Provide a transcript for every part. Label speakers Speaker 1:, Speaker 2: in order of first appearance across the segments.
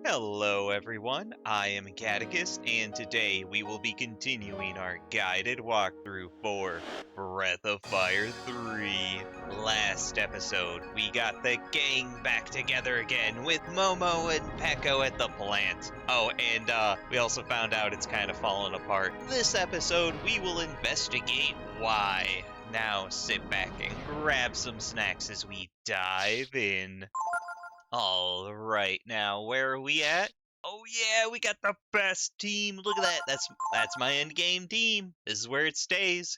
Speaker 1: Hello everyone, I am Catechist, and today we will be continuing our guided walkthrough for Breath of Fire 3. Last episode, we got the gang back together again with Momo and Peko at the plant. Oh, and we also found out it's kind of fallen apart. This episode, we will investigate why. Now sit back and grab some snacks as we dive in. All right, now where are we at? Oh yeah, we got the best team. Look at that. That's my end game team. This is where it stays.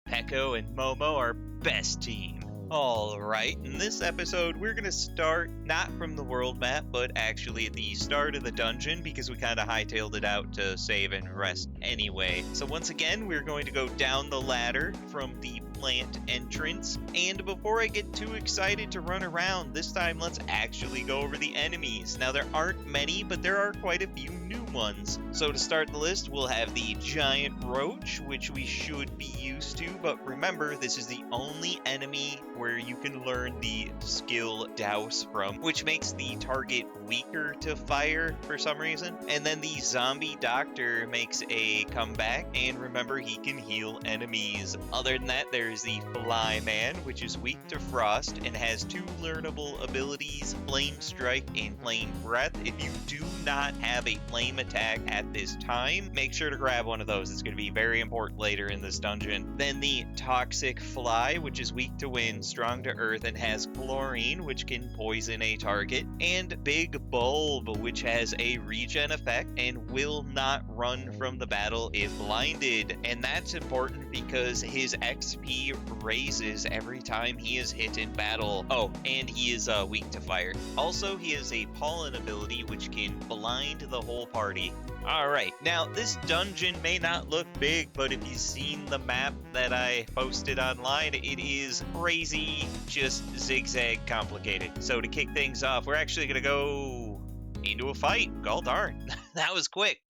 Speaker 1: Peko and Momo are best team. All right, in this episode, we're going to start not from the world map, but actually at the start of the dungeon because we kind of hightailed it out to save and rest anyway. So once again, we're going to go down the ladder from the plant entrance. And before I get too excited to run around, this time let's actually go over the enemies. Now there aren't many, but there are quite a few new ones. So to start the list, we'll have the giant roach, which we should be used to, but remember, this is the only enemy where you can learn the skill douse from, which makes the target weaker to fire for some reason. And then the zombie doctor makes a comeback, and remember, he can heal enemies. Other than that, there's the fly man, which is weak to frost and has two learnable abilities, flame strike and flame breath. If you do not have a flame attack at this time, make sure to grab one of those. It's going to be very important later in this dungeon. Then the toxic fly, which is weak to wind, strong to earth, and has chlorine, which can poison a target. And big bulb, which has a regen effect and will not run from the battle if blinded. And that's important because his XP raises every time he is hit in battle. Oh, and he is weak to fire. Also, he has a pollen ability which can blind the whole party. Alright, now this dungeon may not look big, but if you've seen the map that I posted online, it is crazy, just zigzag complicated. So to kick things off, we're actually going to go into a fight. Gall darn, that was quick.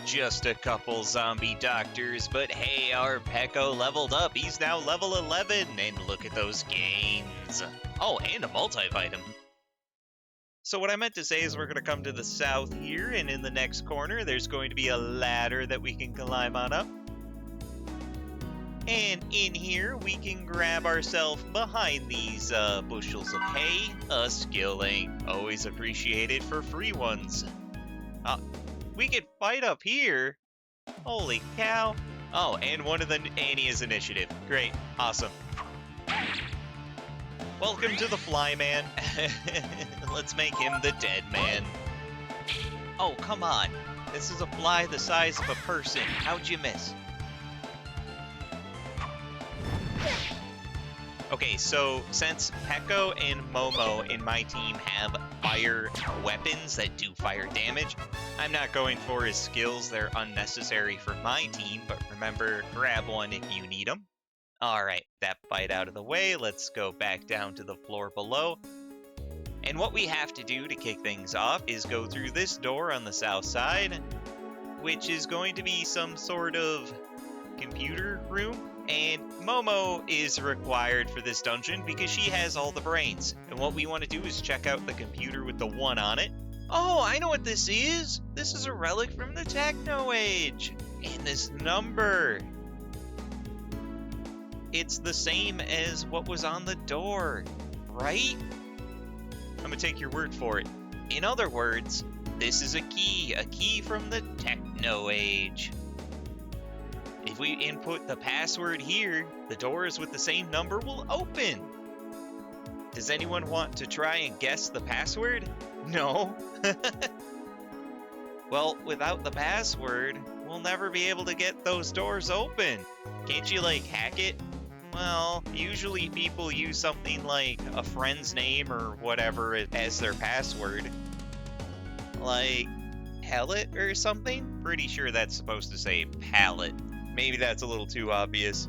Speaker 1: Just a couple zombie doctors, but hey, our Peko leveled up. He's now level 11, and look at those gains. Oh, and a multi-item. So what I meant to say is we're going to come to the south here, and in the next corner, there's going to be a ladder that we can climb on up. And in here, we can grab ourselves behind these bushels of hay. A skill ain't always appreciated for free ones. We could fight up here. Holy cow. Oh, and one of the Annie's initiative. Great. Awesome. Welcome to the Fly Man. Let's make him the Dead Man. Oh, come on. This is a fly the size of a person. How'd you miss? Okay, so since Peko and Momo in my team have fire weapons that do fire damage, I'm not going for his skills. They're unnecessary for my team, but remember, grab one if you need them. Alright, that fight out of the way, let's go back down to the floor below. And what we have to do to kick things off is go through this door on the south side, which is going to be some sort of computer room. And Momo is required for this dungeon because she has all the brains. And what we want to do is check out the computer with the 1 on it. Oh, I know what this is! This is a relic from the Techno Age! And this number! It's the same as what was on the door, right? I'm gonna take your word for it. In other words, this is a key from the Techno Age. If we input the password here, the doors with the same number will open. Does anyone want to try and guess the password? No? Well, without the password, we'll never be able to get those doors open. Can't you, like, hack it? Well, usually people use something like a friend's name or whatever as their password. Like, Pallet or something? Pretty sure that's supposed to say Pallet. Maybe that's a little too obvious.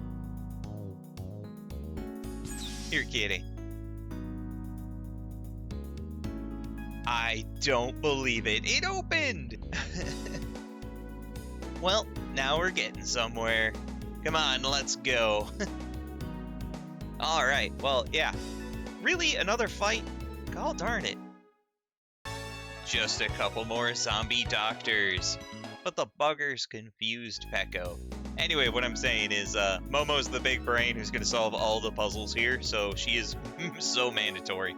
Speaker 1: You're kidding. I don't believe it. It opened! Well, now we're getting somewhere. Come on, let's go. Alright, well, yeah. Really, another fight? God darn it. Just a couple more zombie doctors. But the buggers confused Pecco. Anyway, what I'm saying is Momo's the big brain who's going to solve all the puzzles here, so she is so mandatory.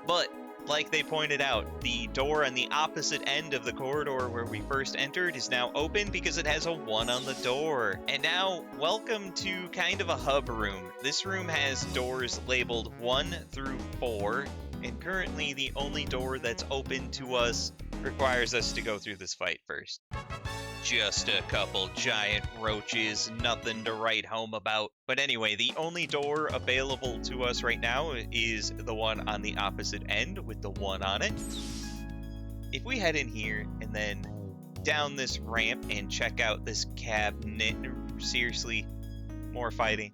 Speaker 1: But, like they pointed out, the door on the opposite end of the corridor where we first entered is now open because it has a 1 on the door. And now, welcome to kind of a hub room. This room has doors labeled 1 through 4, and currently the only door that's open to us requires us to go through this fight first. Just a couple giant roaches, nothing to write home about. But anyway, the only door available to us right now is the one on the opposite end with the 1 on it. If we head in here and then down this ramp and check out this cabinet, seriously, more fighting.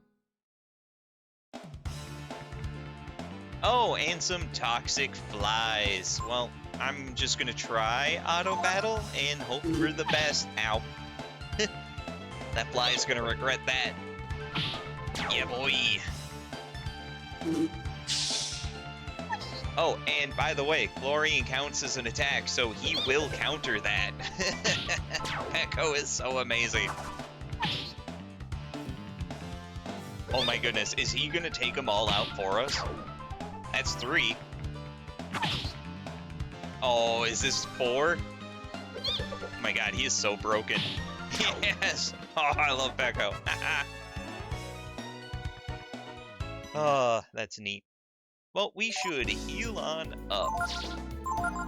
Speaker 1: Oh, and some toxic flies. Well, I'm just gonna try auto battle and hope for the best. Ow. That fly is gonna regret that. Yeah, boy. Oh, and by the way, chlorine counts as an attack, so he will counter that. Pecco is so amazing. Oh my goodness, is he gonna take them all out for us? That's 3. Oh, is this 4? Oh my god, he is so broken. Yes! Oh, I love Pecco. Oh, that's neat. Well, we should heal on up.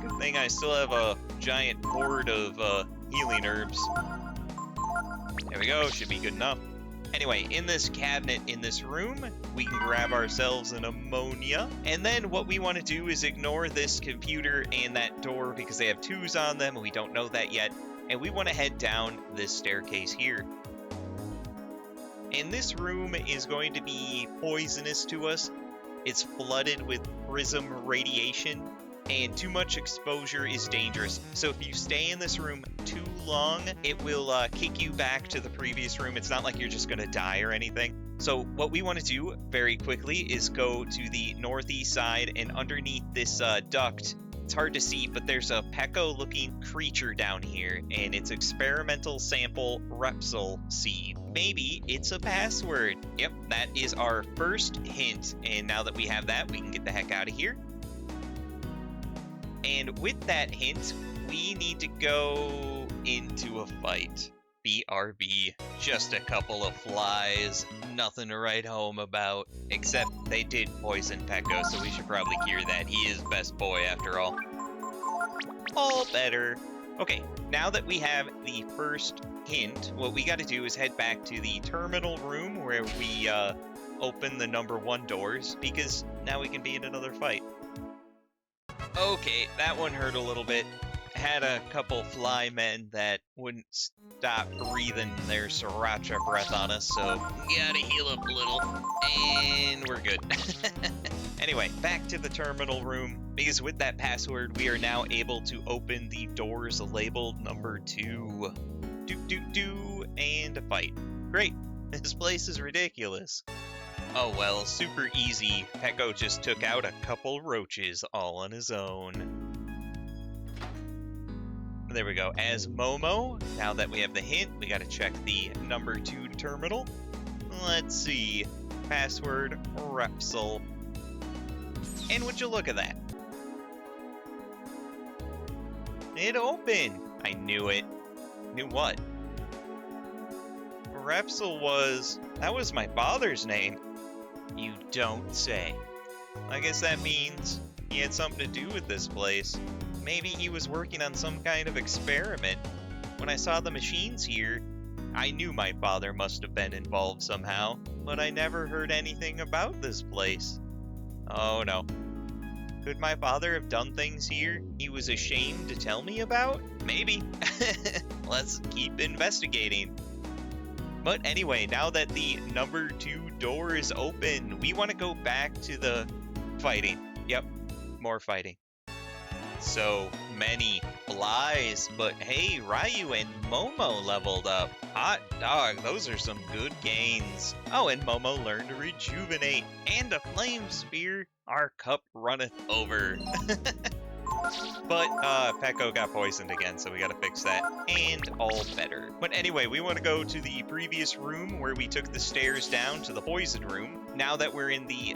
Speaker 1: Good thing I still have a giant hoard of healing herbs. There we go, should be good enough. Anyway, in this cabinet in this room, we can grab ourselves an ammonia. And then what we want to do is ignore this computer and that door because they have 2s on them and we don't know that yet. And we want to head down this staircase here. And this room is going to be poisonous to us. It's flooded with chrysm radiation, and too much exposure is dangerous. So if you stay in this room too long, it will kick you back to the previous room. It's not like you're just going to die or anything. So what we want to do very quickly is go to the northeast side, and underneath this duct, it's hard to see, but there's a Pecco-looking creature down here, and it's experimental sample Repsil seed. Maybe it's a password. Yep, that is our first hint, and now that we have that, we can get the heck out of here. And with that hint, we need to go into a fight. BRB. Just a couple of flies. Nothing to write home about. Except they did poison Pecco, so we should probably cure that. He is best boy after all. All better. Okay, now that we have the first hint, what we gotta do is head back to the terminal room where we open the number 1 doors, because now we can be in another fight. Okay, that one hurt a little bit. Had a couple fly men that wouldn't stop breathing their sriracha breath on us, so gotta heal up a little, and we're good. Anyway, back to the terminal room, because with that password, we are now able to open the doors labeled number 2. And a fight. Great. This place is ridiculous. Oh well, super easy. Pecco just took out a couple roaches all on his own. There we go. As Momo, now that we have the hint, we gotta check the number 2 terminal. Let's see. Password, Repsil. And would you look at that? It opened! I knew it. Knew what? Repsil was... that was my father's name. You don't say. I guess that means he had something to do with this place. Maybe he was working on some kind of experiment. When I saw the machines here, I knew my father must have been involved somehow, but I never heard anything about this place. Oh no. Could my father have done things here he was ashamed to tell me about? Maybe. Let's keep investigating. But anyway, now that the number 2 door is open, we want to go back to the fighting. Yep, more fighting. So many flies, but hey, Ryu and Momo leveled up. Hot dog, those are some good gains. Oh, and Momo learned to rejuvenate. And a flame spear, our cup runneth over. But Pecco got poisoned again, so we gotta fix that. And all better. But anyway, we want to go to the previous room where we took the stairs down to the poison room. Now that we're in the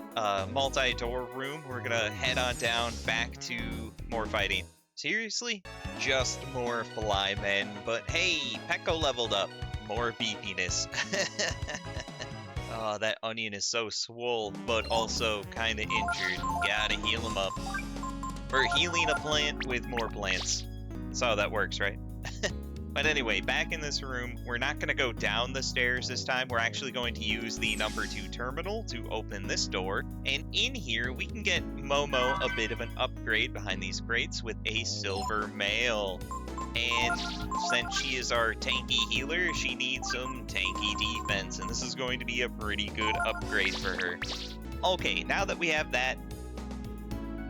Speaker 1: multi-door room, we're gonna head on down back to more fighting. Seriously? Just more fly men, but hey, Pecco leveled up. More beefiness. Oh, that onion is so swole, but also kinda injured. Gotta heal him up. We're healing a plant with more plants. That's how that works, right? But anyway, back in this room, we're not going to go down the stairs this time. We're actually going to use the number 2 terminal to open this door. And in here, we can get Momo a bit of an upgrade behind these crates with a silver mail. And since she is our tanky healer, she needs some tanky defense. And this is going to be a pretty good upgrade for her. Okay, now that we have that,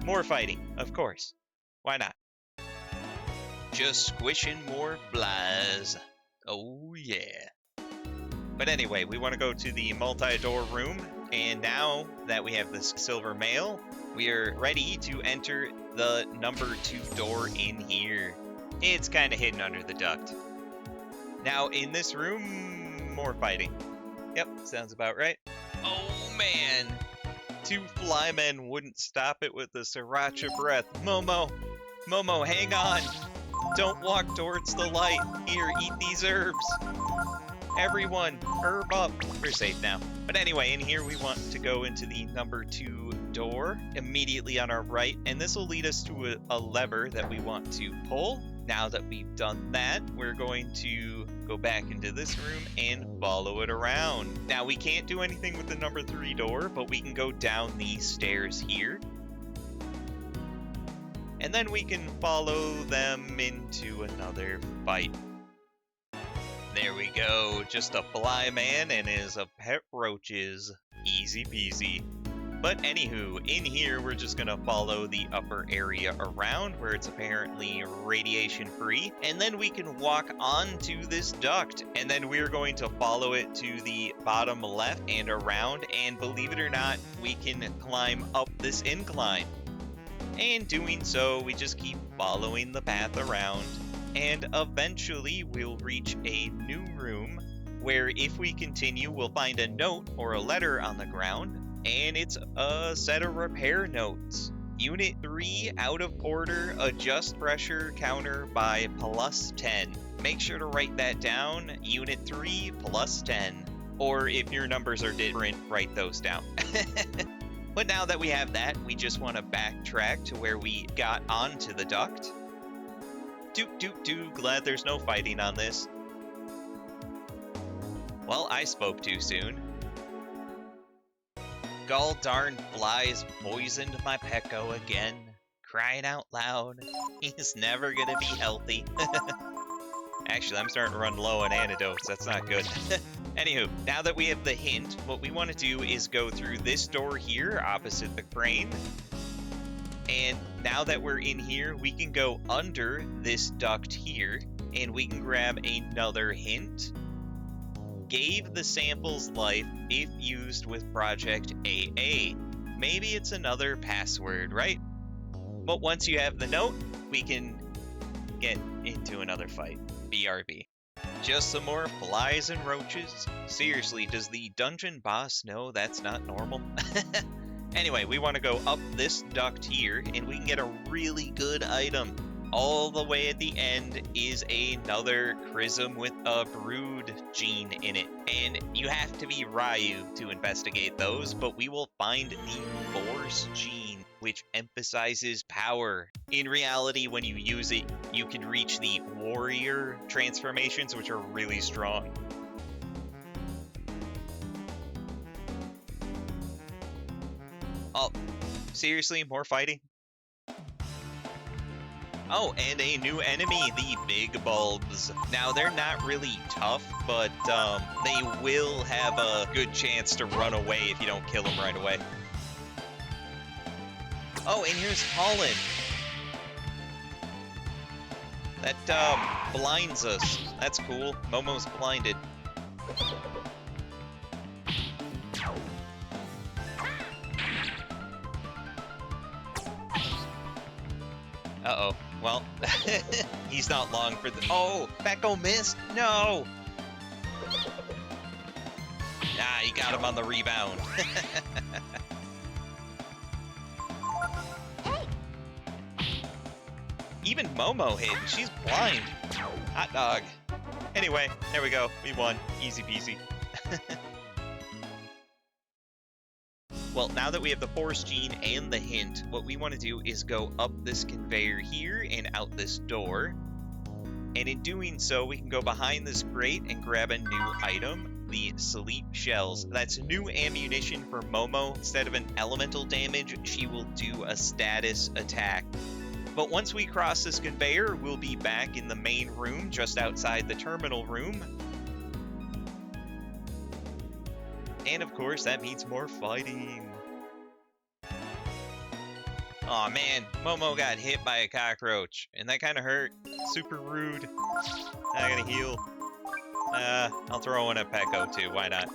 Speaker 1: more fighting, of course. Why not? Just squishing more flies. Oh yeah. But anyway, we want to go to the multi-door room, and now that we have this silver mail, we are ready to enter the number 2 door in here. It's kind of hidden under the duct. Now in this room, more fighting. Yep, sounds about right. Oh man! 2 flymen wouldn't stop it with the sriracha breath. Momo! Momo, hang on! Don't walk towards the light. Here, eat these herbs. Everyone, herb up. We're safe now. But anyway, in here we want to go into the number 2 door immediately on our right. And this will lead us to a lever that we want to pull. Now that we've done that, we're going to go back into this room and follow it around. Now, we can't do anything with the number 3 door, but we can go down these stairs here. And then we can follow them into another fight. There we go, just a fly man and his pet roaches. Easy peasy. But anywho, in here we're just gonna follow the upper area around where it's apparently radiation free. And then we can walk onto this duct. And then we're going to follow it to the bottom left and around. And believe it or not, we can climb up this incline. And doing so, we just keep following the path around. And eventually we'll reach a new room where if we continue, we'll find a note or a letter on the ground. And it's a set of repair notes. Unit 3 out of order, adjust pressure counter by +10. Make sure to write that down, Unit 3 +10. Or if your numbers are different, write those down. But now that we have that, we just want to backtrack to where we got onto the duct. Glad there's no fighting on this. Well, I spoke too soon. Gall darn flies poisoned my Pecco again. Crying out loud. He's never gonna be healthy. Actually, I'm starting to run low on antidotes. That's not good. Anywho, now that we have the hint, what we want to do is go through this door here, opposite the crane. And now that we're in here, we can go under this duct here, and we can grab another hint. Gave the samples life if used with Project AA. Maybe it's another password, right? But once you have the note, we can get into another fight. BRB. Just some more flies and roaches? Seriously, does the dungeon boss know that's not normal? Anyway, we want to go up this duct here, and we can get a really good item. All the way at the end is another chrysm with a brood gene in it. And you have to be Ryu to investigate those, but we will find the force gene, which emphasizes power. In reality, when you use it, you can reach the warrior transformations, which are really strong. Oh, seriously? More fighting? Oh, and a new enemy, the big bulbs. Now, they're not really tough, but they will have a good chance to run away if you don't kill them right away. Oh, and here's Holland. That blinds us. That's cool. Momo's blinded. Uh-oh. Well, he's not long for the... Oh, Peko missed? No! Ah, you got him on the rebound. Even Momo hit. She's blind. Hot dog. Anyway, there we go. We won. Easy peasy. Well, now that we have the Force Gene and the hint, what we want to do is go up this conveyor here and out this door. And in doing so, we can go behind this crate and grab a new item, the Sleep Shells. That's new ammunition for Momo. Instead of an elemental damage, she will do a status attack. But once we cross this conveyor, we'll be back in the main room just outside the terminal room. And of course, that means more fighting. Aw man, Momo got hit by a cockroach, and that kind of hurt. Super rude. Not gonna heal. I'll throw one at Peko too, why not?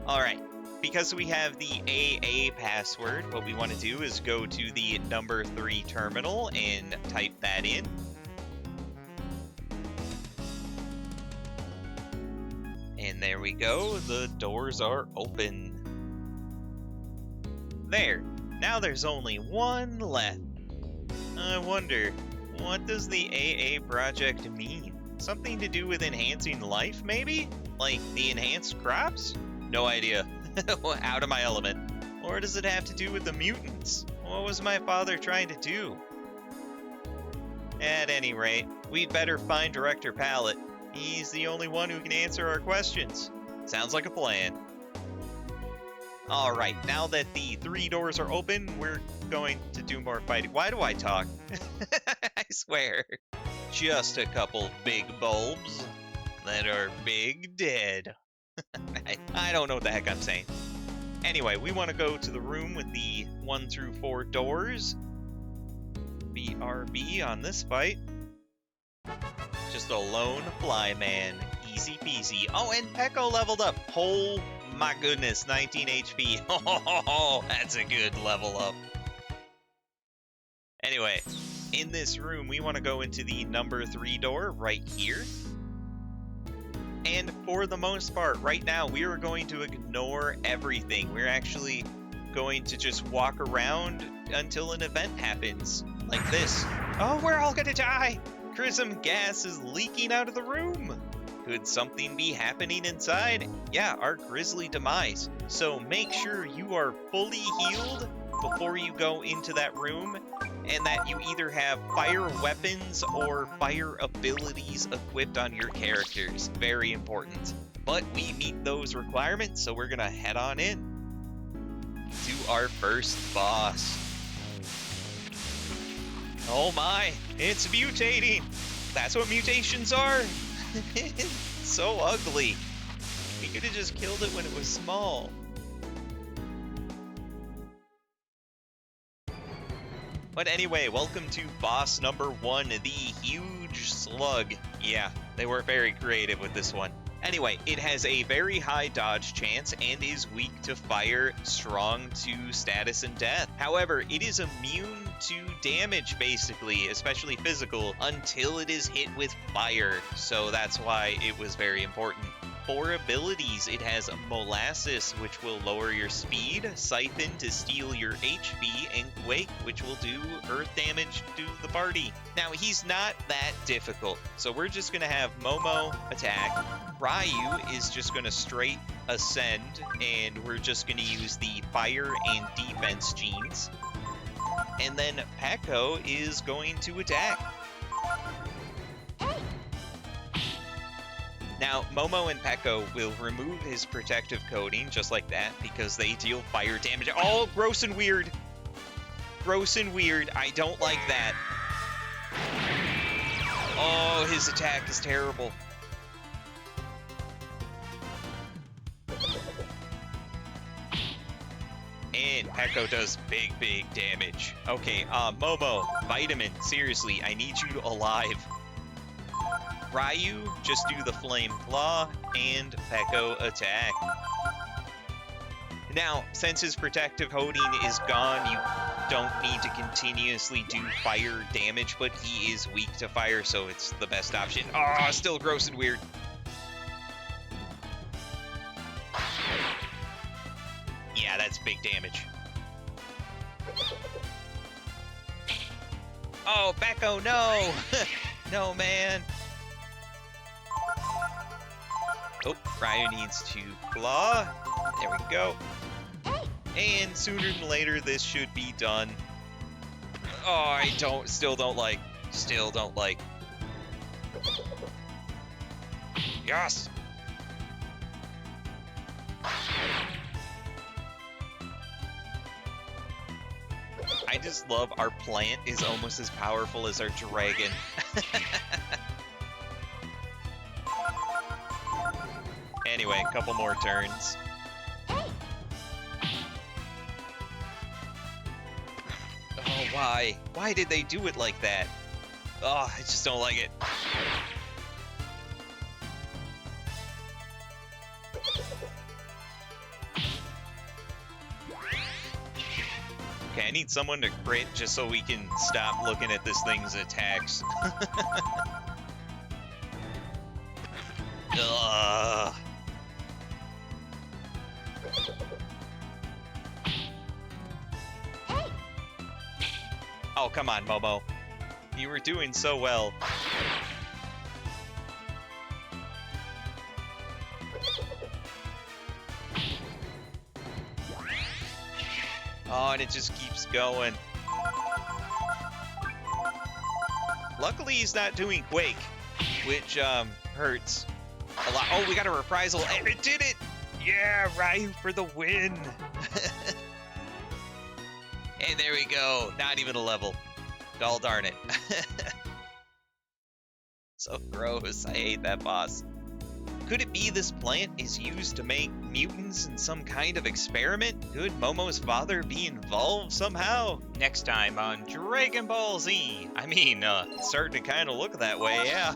Speaker 1: Alright, because we have the AA password, what we want to do is go to the number 3 terminal and type that in. And there we go, the doors are open. There, now there's only one left. I wonder, what does the AA project mean? Something to do with enhancing life, maybe? Like the enhanced crops? No idea. Out of my element. Or does it have to do with the mutants? What was my father trying to do? At any rate, we'd better find Director Pallet. He's the only one who can answer our questions. Sounds like a plan. Alright, now that the 3 doors are open, we're going to do more fighting. Why do I talk? I swear. Just a couple big bulbs that are big dead. I don't know what the heck I'm saying. Anyway, we want to go to the room with the 1 through 4 doors. BRB on this fight. Just a lone flyman. Easy peasy. Oh, and Peko leveled up. Oh my goodness, 19 HP. Oh, that's a good level up. Anyway, in this room, we want to go into the number 3 door right here. And for the most part, right now, we are going to ignore everything. We're actually going to just walk around until an event happens. Like this. Oh, we're all gonna die! Chrysm gas is leaking out of the room! Could something be happening inside? Yeah, our grisly demise. So make sure you are fully healed before you go into that room, and that you either have fire weapons or fire abilities equipped on your characters. Very important. But we meet those requirements, so we're gonna head on in to our first boss. Oh my, it's mutating! That's what mutations are! It's so ugly. We could have just killed it when it was small. But anyway, welcome to boss number 1, the huge slug. Yeah, they were very creative with this one. Anyway, it has a very high dodge chance and is weak to fire, strong to status and death. However, it is immune to damage, basically, especially physical, until it is hit with fire. So that's why it was very important. For abilities, it has Molasses, which will lower your speed, Siphon to steal your HP, and Quake, which will do earth damage to the party. Now, he's not that difficult, so we're just going to have Momo attack. Ryu is just going to straight ascend, and we're just going to use the fire and defense genes. And then Peko is going to attack. Now, Momo and Peko will remove his protective coating, just like that, because they deal fire damage. Oh, gross and weird. Gross and weird. I don't like that. Oh, his attack is terrible. And Peko does big, big damage. Okay, Momo, Vitamin, seriously, I need you alive. Ryu, just do the Flame Claw, and Peko attack. Now, since his protective coating is gone, don't need to continuously do fire damage, but he is weak to fire, so it's the best option. Oh, still gross and weird. Yeah, that's big damage. Oh, Becco, no! No, man. Oh, Ryu needs to claw. There we go. And sooner than later, this should be done. Oh, I still don't like. Yes! I just love our plant is almost as powerful as our dragon. Anyway, a couple more turns. Oh, why? Why did they do it like that? Oh, I just don't like it. Okay, I need someone to crit just so we can stop looking at this thing's attacks. Ugh. Oh, come on, Momo. You were doing so well. Oh, and it just keeps going. Luckily, he's not doing Quake, which hurts a lot. Oh, we got a reprisal, and it did it! Yeah, Ryu for the win! And there we go. Not even a level. Oh, darn it. So gross. I hate that boss. Could it be this plant is used to make mutants in some kind of experiment? Could Momo's father be involved somehow? Next time on Dragon Ball Z. I mean, it's starting to kind of look that way, yeah.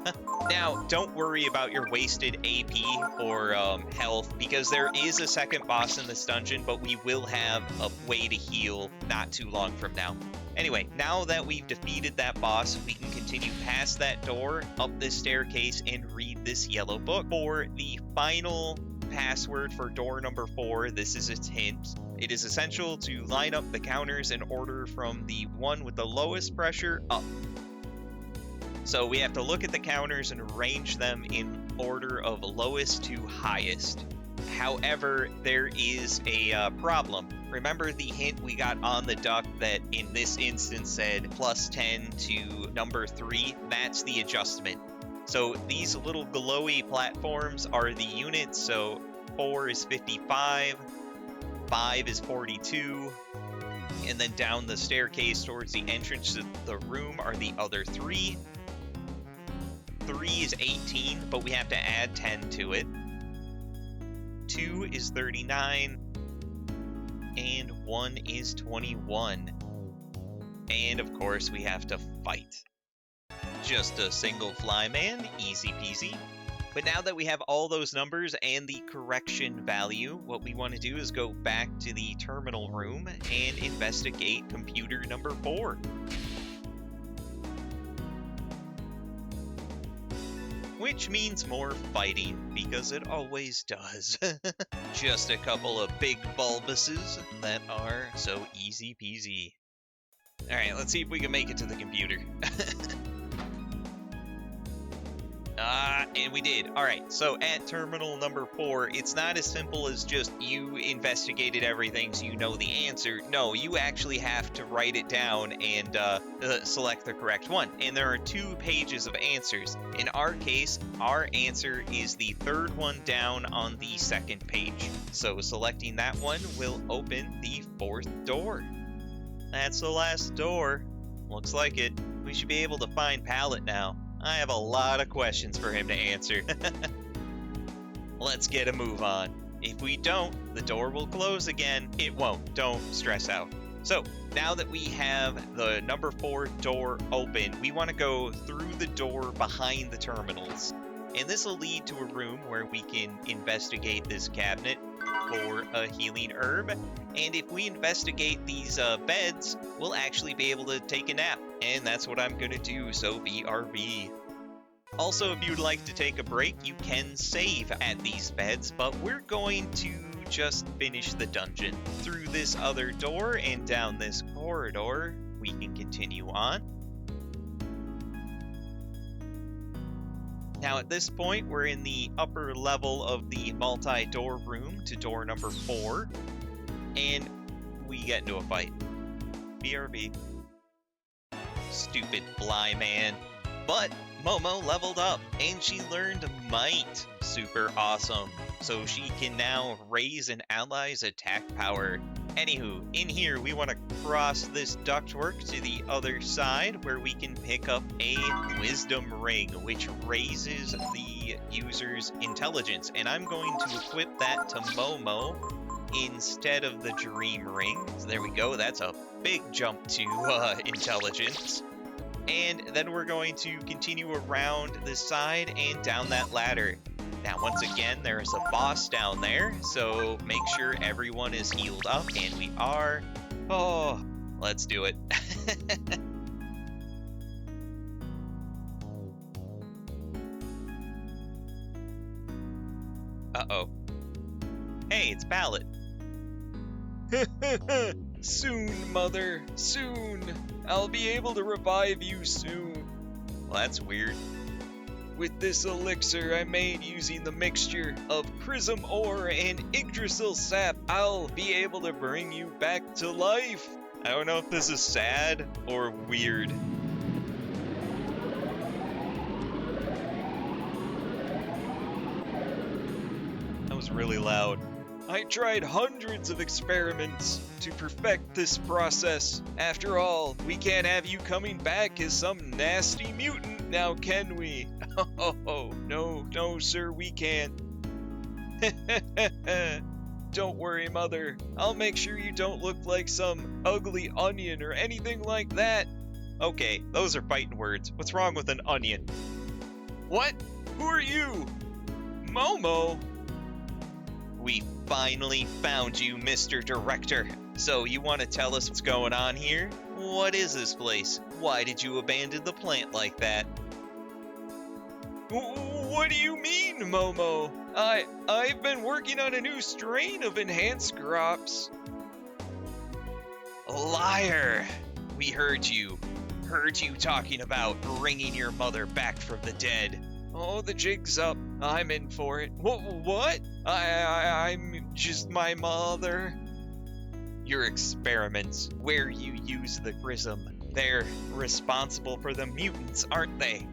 Speaker 1: Now, don't worry about your wasted AP or health, because there is a second boss in this dungeon, but we will have a way to heal not too long from now. Anyway, now that we've defeated that boss, we can continue past that door, up this staircase, and read this yellow book. For the final password for door number 4, this is its hint. It is essential to line up the counters in order from the one with the lowest pressure up. So we have to look at the counters and arrange them in order of lowest to highest. However, there is a problem. Remember the hint we got on the duck that in this instance said +10 to number 3? That's the adjustment. So these little glowy platforms are the units, so 4 is 55, 5 is 42, and then down the staircase towards the entrance to the room are the other 3. 3 is 18, but we have to add 10 to it. 2 is 39, and 1 is 21. And of course, we have to fight. Just a single flyman, easy peasy. But now that we have all those numbers and the correction value, what we want to do is go back to the terminal room and investigate computer number 4. Which means more fighting, because it always does. Just a couple of big bulbuses that are so easy peasy. Alright, let's see if we can make it to the computer. And we did. Alright, so at terminal number 4, it's not as simple as just you investigated everything so you know the answer. No, you actually have to write it down and select the correct one. And there are 2 pages of answers. In our case, our answer is the 3rd one down on the 2nd page. So selecting that one will open the 4th door. That's the last door. Looks like it. We should be able to find Pallet now. I have a lot of questions for him to answer. Let's get a move on. If we don't, the door will close again. It won't. Don't stress out. So, now that we have the number 4 door open, we want to go through the door behind the terminals. And this will lead to a room where we can investigate this cabinet. for a healing herb. And if we investigate these beds, we'll actually be able to take a nap. And that's what I'm gonna do, so BRB. Also, if you'd like to take a break, you can save at these beds, but we're going to just finish the dungeon. Through this other door and down this corridor, we can continue on. Now at this point, we're in the upper level of the multi-door room to door number 4, and we get into a fight. BRB. Stupid fly man. But Momo leveled up, and she learned Might. Super awesome. So she can now raise an ally's attack power. Anywho, in here we want to cross this ductwork to the other side where we can pick up a wisdom ring, which raises the user's intelligence. And I'm going to equip that to Momo instead of the dream ring. So there we go, that's a big jump to intelligence. And then we're going to continue around this side and down that ladder. Now, once again, there is a boss down there, so make sure everyone is healed up, and we are. Oh, let's do it. Uh-oh. Hey, it's Pallet.
Speaker 2: Soon, Mother, soon. I'll be able to revive you soon.
Speaker 1: Well, that's weird.
Speaker 2: With this elixir I made using the mixture of chrysm ore and Yggdrasil sap, I'll be able to bring you back to life.
Speaker 1: I don't know if this is sad or weird. That was really loud.
Speaker 2: I tried hundreds of experiments to perfect this process. After all, we can't have you coming back as some nasty mutant now, can we? Oh, no, sir, we can't. Don't worry, Mother. I'll make sure you don't look like some ugly onion or anything like that.
Speaker 1: Okay, those are fighting words. What's wrong with an onion?
Speaker 2: What? Who are you? Momo?
Speaker 1: We finally found you, Mr. Director. So you want to tell us what's going on here? What is this place? Why did you abandon the plant like that?
Speaker 2: What do you mean, Momo? I've been working on a new strain of enhanced crops.
Speaker 1: Liar! We heard you talking about bringing your mother back from the dead.
Speaker 2: Oh, the jig's up. I'm in for it. What? I'm just my mother.
Speaker 1: Your experiments, where you use the chrysm, they're responsible for the mutants, aren't they?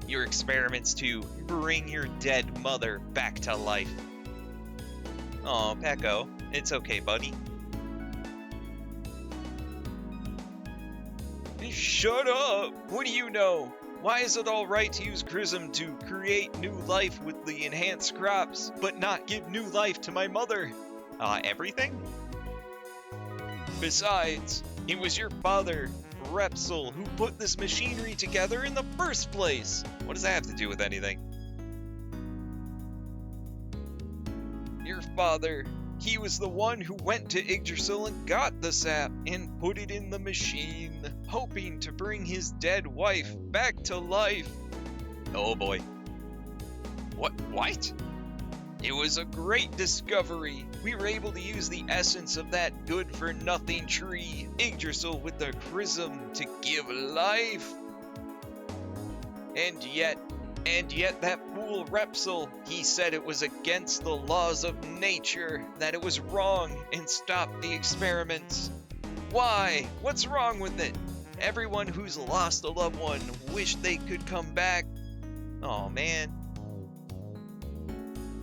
Speaker 1: Your experiments to bring your dead mother back to life. Aw, Pecco, it's okay, buddy.
Speaker 2: Shut up! What do you know? Why is it alright to use chrysm to create new life with the enhanced crops, but not give new life to my mother?
Speaker 1: Everything?
Speaker 2: Besides, it was your father, Repsol, who put this machinery together in the first place.
Speaker 1: What does that have to do with anything?
Speaker 2: Your father, he was the one who went to Yggdrasil and got the sap and put it in the machine, hoping to bring his dead wife back to life.
Speaker 1: Oh boy. What?
Speaker 2: It was a great discovery. We were able to use the essence of that good-for-nothing tree, Yggdrasil, with the chrysm to give life. And yet that fool Repsol, he said it was against the laws of nature, that it was wrong, and stopped the experiments. Why? What's wrong with it? Everyone who's lost a loved one wish they could come back.
Speaker 1: Oh man.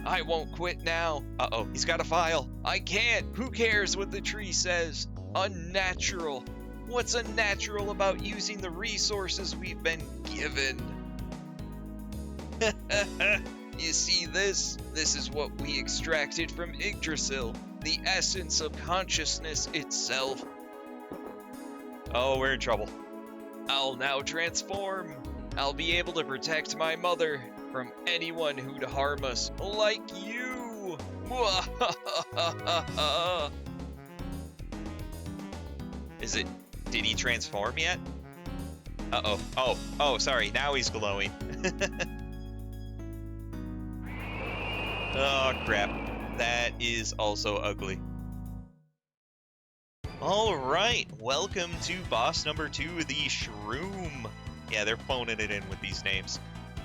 Speaker 2: I won't quit now.
Speaker 1: Uh-oh, he's got a file.
Speaker 2: I can't. Who cares what the tree says? Unnatural. What's unnatural about using the resources we've been given? You see this? This is what we extracted from Yggdrasil. The essence of consciousness itself.
Speaker 1: Oh, we're in trouble.
Speaker 2: I'll now transform. I'll be able to protect my mother from anyone who'd harm us, like you.
Speaker 1: Is it... Did he transform yet? Uh-oh. Oh, sorry. Now he's glowing. Oh, crap. That is also ugly. Alright, welcome to boss number 2, the Shroom. Yeah, they're phoning it in with these names.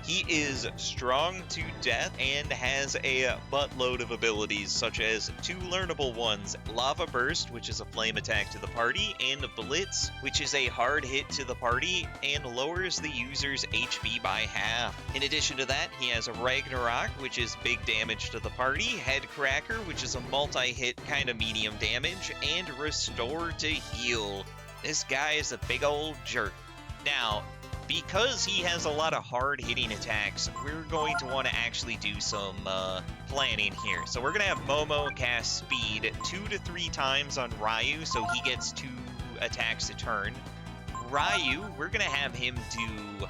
Speaker 1: He is strong to death and has a buttload of abilities, such as 2 learnable ones, Lava Burst, which is a flame attack to the party, and Blitz, which is a hard hit to the party and lowers the user's HP by half. In addition to that, he has a Ragnarok, which is big damage to the party, Head Cracker, which is a multi-hit kind of medium damage, and Restore to Heal. This guy is a big old jerk. Now, because he has a lot of hard-hitting attacks, we're going to want to actually do some planning here. So we're going to have Momo cast Speed 2 to 3 times on Ryu, so he gets 2 attacks a turn. Ryu, we're going to have him do,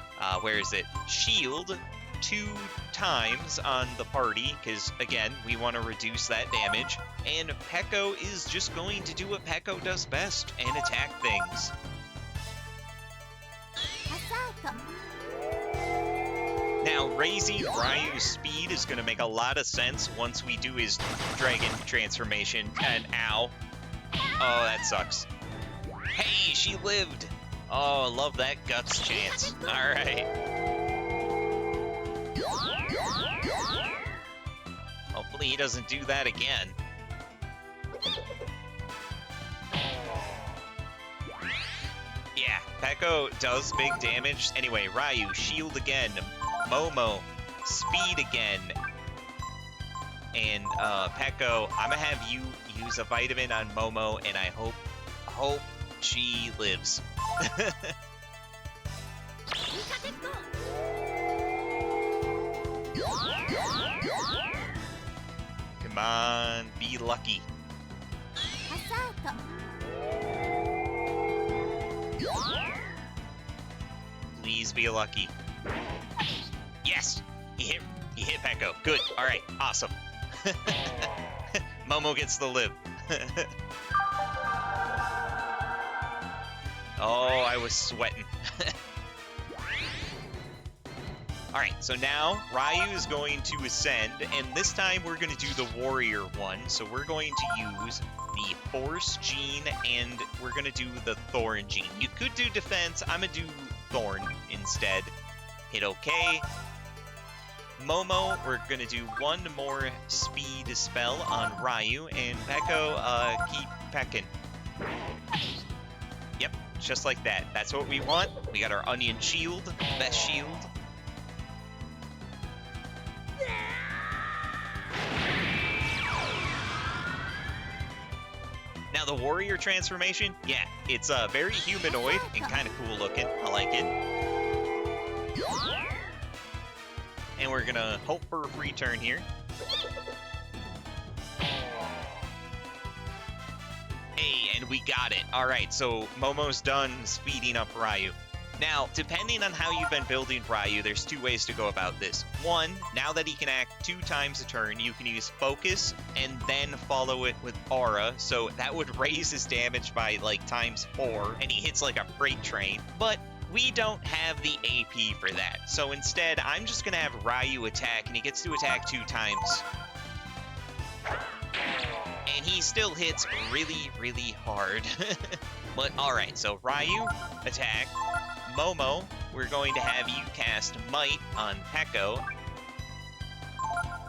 Speaker 1: Shield 2 times on the party, because, again, we want to reduce that damage. And Peko is just going to do what Peko does best, and attack things. Now, raising Ryu's speed is going to make a lot of sense once we do his dragon transformation. And ow. Oh, that sucks. Hey, she lived. Oh, love that guts chance. All right. Hopefully he doesn't do that again. Yeah, Peko does big damage. Anyway, Ryu, shield again. Momo, speed again. And Peko, I'm gonna have you use a vitamin on Momo, and I hope she lives. Come on, be lucky. Please be lucky. Yes! He hit Peko. Good. Alright, awesome. Momo gets the live. Oh, I was sweating. Alright, so now Ryu is going to ascend, and this time we're going to do the warrior one. So we're going to use the Force Gene, and we're going to do the Thorn Gene. You could do defense. I'm going to do Thorn instead. Hit OK. Momo, we're going to do one more speed spell on Ryu, and Peko, keep pecking. Yep, just like that. That's what we want. We got our onion shield, best shield. Now the warrior transformation, yeah, it's very humanoid and kind of cool looking. I like it. And we're gonna hope for a free turn here. Hey, and we got it. All right, so Momo's done speeding up Ryu. Now, depending on how you've been building Ryu, there's 2 ways to go about this. One, now that he can act 2 times a turn, you can use Focus and then follow it with Aura. So that would raise his damage by like ×4, and he hits like a freight train. But we don't have the AP for that. So instead, I'm just gonna have Ryu attack, and he gets to attack 2 times. And he still hits really, really hard. But alright, so Ryu, attack. Momo, we're going to have you cast Might on Peko.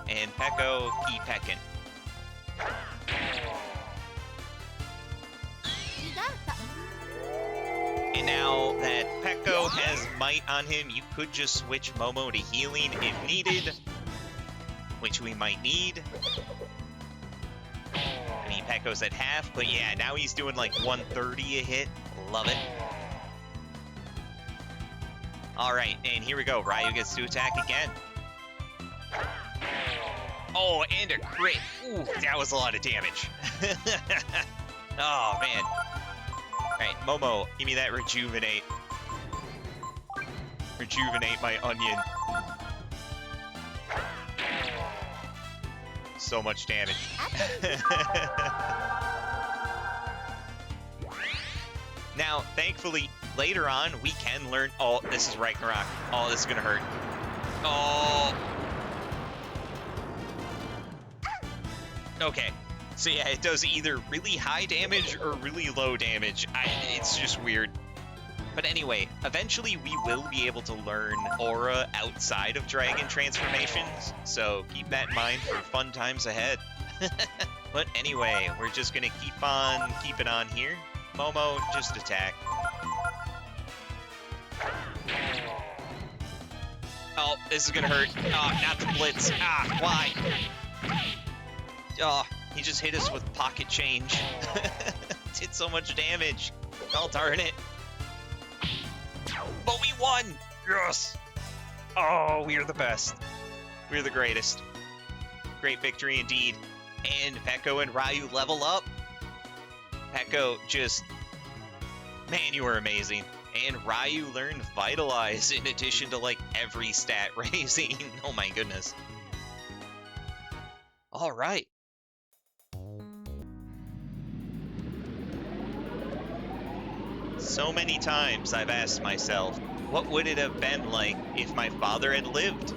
Speaker 1: And Peko, keep pecking. And now that Peko has Might on him, you could just switch Momo to healing if needed. Which we might need. I mean, Peko's at half, but yeah, now he's doing like 130 a hit. Love it. Alright, and here we go. Ryu gets to attack again. Oh, and a crit. Ooh, that was a lot of damage. Oh, man. Alright, Momo, give me that rejuvenate. Rejuvenate my onion. so much damage. Now, thankfully, later on, we can learn... Oh, this is Ragnarok. Oh, this is gonna hurt. Oh. Okay. So yeah, it does either really high damage or really low damage. It's just weird. But anyway, eventually we will be able to learn Aura outside of Dragon transformations, so keep that in mind for fun times ahead. But anyway, we're just gonna keep on keeping on here. Momo, just attack. Oh, this is gonna hurt. Oh, not the blitz. Ah, why? Oh, he just hit us with pocket change. Did so much damage. Oh, darn it. But we won! Yes! Oh, we are the best. We're the greatest. Great victory indeed. And Pekko and Ryu level up. Pekko just... Man, you are amazing. And Ryu learned Vitalize in addition to, like, every stat raising. Oh my goodness. Alright. So many times I've asked myself, what would it have been like if my father had lived?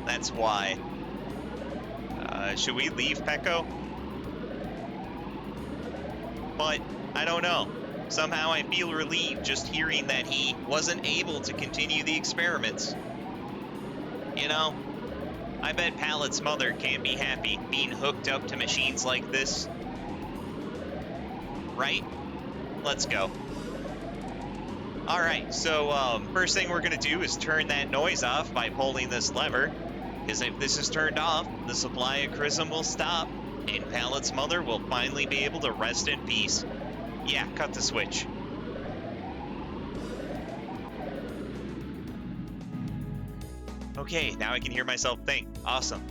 Speaker 1: That's why. Should we leave Pekko? But, I don't know. Somehow I feel relieved just hearing that he wasn't able to continue the experiments. You know, I bet Pallet's mother can't be happy being hooked up to machines like this. Right? Let's go. Alright, so first thing we're going to do is turn that noise off by pulling this lever. Because if this is turned off, the supply of chrysm will stop, and Pallet's mother will finally be able to rest in peace. Yeah, cut the switch. Okay, now I can hear myself think. Awesome.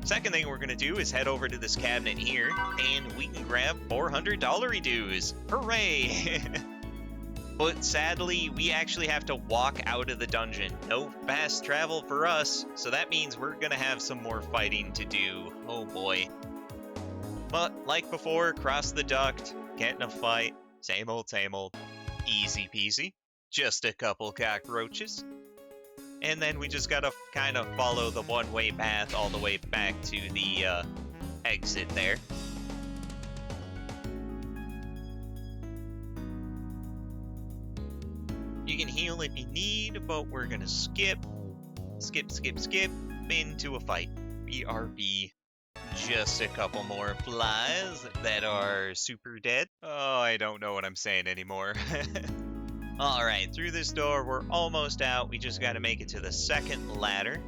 Speaker 1: Second thing we're going to do is head over to this cabinet here, and we can grab $400 dues. Hooray! But sadly, we actually have to walk out of the dungeon. No fast travel for us, so that means we're going to have some more fighting to do. Oh boy. But like before, cross the duct, get in a fight, same old, easy peasy. Just a couple cockroaches. And then we just gotta kind of follow the one-way path all the way back to the exit there. You can heal if you need, but we're gonna skip into a fight. BRB. Just a couple more flies that are super dead. Oh, I don't know what I'm saying anymore. Alright, through this door, we're almost out. We just gotta make it to the second ladder.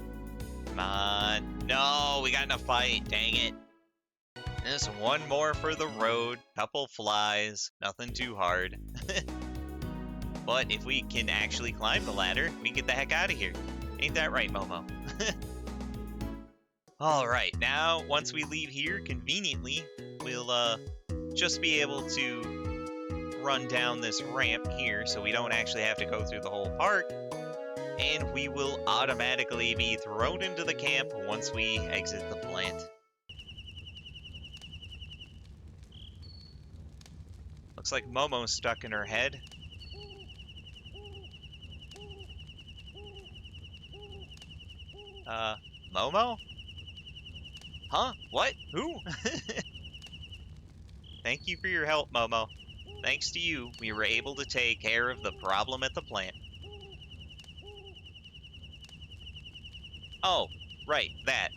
Speaker 1: Come on. No, we got in a fight. Dang it. Just one more for the road. Couple flies. Nothing too hard. But if we can actually climb the ladder, we can get the heck out of here. Ain't that right, Momo? Alright, now, once we leave here, conveniently, we'll just be able to run down this ramp here, so we don't actually have to go through the whole park, and we will automatically be thrown into the camp once we exit the plant. Looks like Momo's stuck in her head. Momo? Huh? What? Who? Thank you for your help, Momo. Thanks to you, we were able to take care of the problem at the plant. Oh, right, that.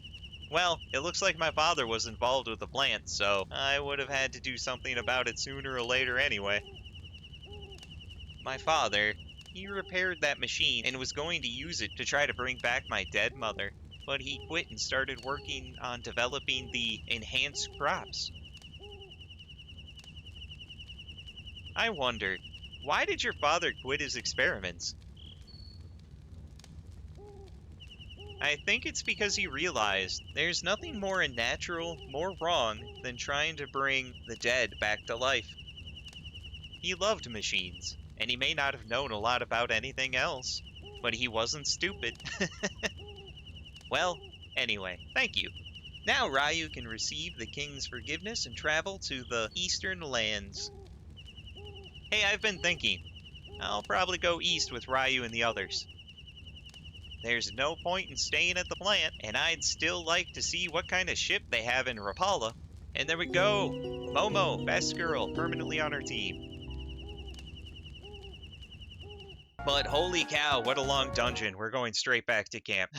Speaker 1: Well, it looks like my father was involved with the plant, so I would have had to do something about it sooner or later anyway. My father, he repaired that machine and was going to use it to try to bring back my dead mother, but he quit and started working on developing the enhanced crops. I wonder, why did your father quit his experiments? I think it's because he realized there's nothing more unnatural, more wrong, than trying to bring the dead back to life. He loved machines, and he may not have known a lot about anything else, but he wasn't stupid. Well, Anyway, thank you. Now Ryu can receive the king's forgiveness and travel to the eastern lands. Hey, I've been thinking. I'll probably go east with Ryu and the others. There's no point in staying at the plant, and I'd still like to see what kind of ship they have in Rapala. And there we go! Momo, best girl, permanently on our team. But holy cow, what a long dungeon. We're going straight back to camp.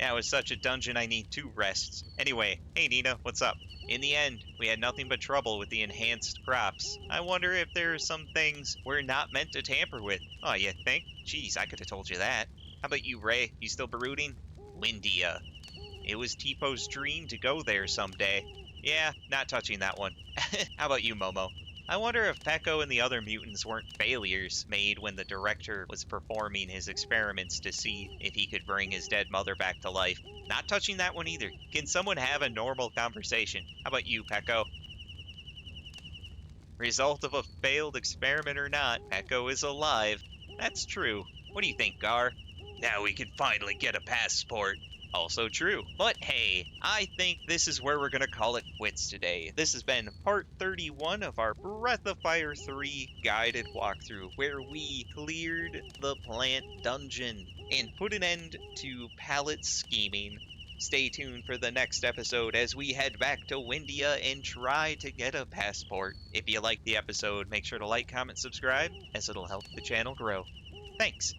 Speaker 1: Yeah, it was such a dungeon I need 2 rests. Anyway, hey Nina, what's up? In the end, we had nothing but trouble with the enhanced crops. I wonder if there are some things we're not meant to tamper with. Oh, you think? Jeez, I could have told you that. How about you, Ray? You still brooding? Windia. It was Tipo's dream to go there someday. Yeah, not touching that one. How about you, Momo? I wonder if Pecco and the other mutants weren't failures made when the director was performing his experiments to see if he could bring his dead mother back to life. Not touching that one either. Can someone have a normal conversation? How about you, Pecco? Result of a failed experiment or not, Pecco is alive. That's true. What do you think, Gar? Now we can finally get a passport. Also true. But hey, I think this is where we're going to call it quits today. This has been part 31 of our Breath of Fire 3 guided walkthrough, where we cleared the plant dungeon and put an end to Pallet's scheming. Stay tuned for the next episode as we head back to Windia and try to get a passport. If you liked the episode, make sure to like, comment, subscribe, as it'll help the channel grow. Thanks.